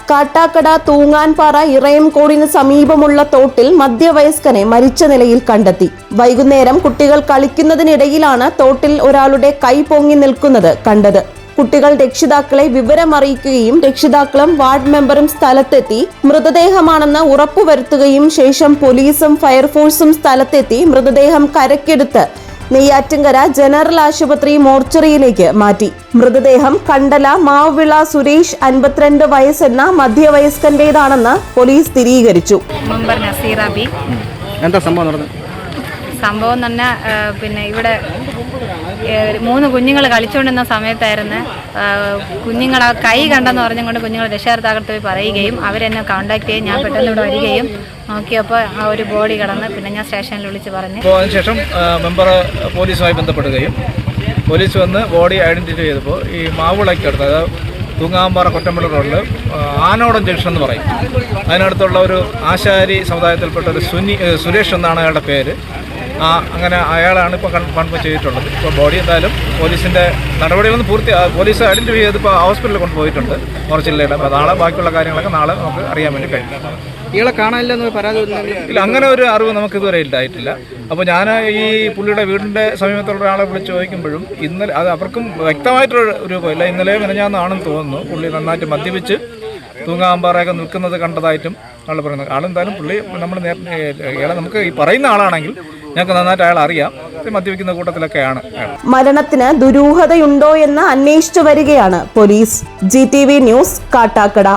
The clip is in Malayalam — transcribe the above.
കാട്ടാക്കട തൂങ്ങാൻപാറ ഇറയംകോടിന് സമീപമുള്ള തോട്ടിൽ മധ്യവയസ്കനെ മരിച്ച നിലയിൽ കണ്ടെത്തി. വൈകുന്നേരം കുട്ടികൾ കളിക്കുന്നതിനിടയിലാണ് തോട്ടിൽ ഒരാളുടെ കൈ പൊങ്ങി നിൽക്കുന്നത് കണ്ടത്. കുട്ടികൾ രക്ഷിതാക്കളെ വിവരമറിയിക്കുകയും രക്ഷിതാക്കളും വാർഡ് മെമ്പറും സ്ഥലത്തെത്തി മൃതദേഹമാണെന്ന് ഉറപ്പുവരുത്തുകയും ശേഷം പോലീസും ഫയർഫോഴ്സും സ്ഥലത്തെത്തി മൃതദേഹം കരക്കെടുത്ത് നെയ്യാറ്റിൻകര ജനറൽ ആശുപത്രി മോർച്ചറിയിലേക്ക് മാറ്റി. മൃതദേഹം കണ്ടല മാവിള സുരേഷ് 52 വയസ്സെന്ന മധ്യവയസ്കന്റേതാണെന്ന് പോലീസ് സ്ഥിരീകരിച്ചു. എന്താ സംഭവം നടന്നത്? സംഭവം തന്നെ ഇവിടെ 3 കുഞ്ഞുങ്ങൾ കളിച്ചുകൊണ്ടിരുന്ന സമയത്തായിരുന്നു കുഞ്ഞുങ്ങൾ ആ കൈ കണ്ടെന്ന് പറഞ്ഞുകൊണ്ട് കുഞ്ഞുങ്ങൾ രക്ഷകർത്താക്കൾക്ക് പോയി പറയുകയും അവരെന്നെ കോൺടാക്ട് ചെയ്യും. ഞാൻ പെട്ടെന്ന് ഇവിടെ വരികയും നോക്കിയപ്പോൾ ആ ഒരു ബോഡി കിടന്ന് പിന്നെ ഞാൻ സ്റ്റേഷനിൽ വിളിച്ച് പറഞ്ഞു. അതിനുശേഷം മെമ്പർ പോലീസുമായി ബന്ധപ്പെടുകയും പോലീസ് വന്ന് ബോഡി ഐഡൻറ്റിഫൈ ചെയ്തപ്പോൾ ഈ മാവിളയ്ക്കടുത്ത്, അതായത് തൂങ്ങാമ്പാറ കൊറ്റമ്പള്ളി റോഡിൽ ആനോടം ജംഗ്ഷൻ എന്ന് പറയും, അതിനടുത്തുള്ള ഒരു ആശാരി സമുദായത്തിൽപ്പെട്ട ഒരു സുരേഷ് എന്നാണ് അയാളുടെ പേര്. അങ്ങനെ അയാളാണ് ഇപ്പോൾ കൺഫേം ചെയ്തിട്ടുള്ളത്. ഇപ്പോൾ ബോഡി എന്തായാലും പോലീസിൻ്റെ നടപടികളൊന്നും പോലീസ് ഐഡൻറ്റിഫൈ ചെയ്ത് ഇപ്പോൾ ഹോസ്പിറ്റലിൽ കൊണ്ടുപോയിട്ടുണ്ട് മോർച്ചില്ലയുടെ. അപ്പോൾ നാളെ ബാക്കിയുള്ള കാര്യങ്ങളൊക്കെ നാളെ നമുക്ക് അറിയാൻ വേണ്ടി കഴിയും. ഇയാളെ കാണാനില്ലെന്ന് പരാതി ഇല്ല, അങ്ങനെ ഒരു അറിവ് നമുക്ക് ഇതുവരെ ഉണ്ടായിട്ടില്ല. അപ്പോൾ ഞാൻ ഈ പുള്ളിയുടെ വീടിൻ്റെ സമീപത്തുള്ള ഒരാളെ വിളിച്ച് ചോദിക്കുമ്പോഴും ഇന്നലെ അത് അവർക്കും വ്യക്തമായിട്ടൊരു രൂപമില്ല. ഇന്നലെ മിനിഞ്ഞാന്നാണെന്ന് തോന്നുന്നു പുള്ളി നന്നായിട്ട് മദ്യപിച്ച് തൂങ്ങാമ്പാറയൊക്കെ നിൽക്കുന്നത് കണ്ടതായിട്ടും ആൾ പറയുന്നത്. ആളെന്തായാലും പുള്ളി നമ്മൾ ഇയാളെ നമുക്ക് ഈ പറയുന്ന ആളാണെങ്കിൽ ഞങ്ങൾക്ക് നന്നായിട്ട് അയാൾ അറിയാം, മദ്യപിക്കുന്ന കൂട്ടത്തിലൊക്കെയാണ്. മരണത്തിന് ദുരൂഹതയുണ്ടോ എന്ന് അന്വേഷിച്ചു വരികയാണ് പോലീസ്. GTV news, Kattakada.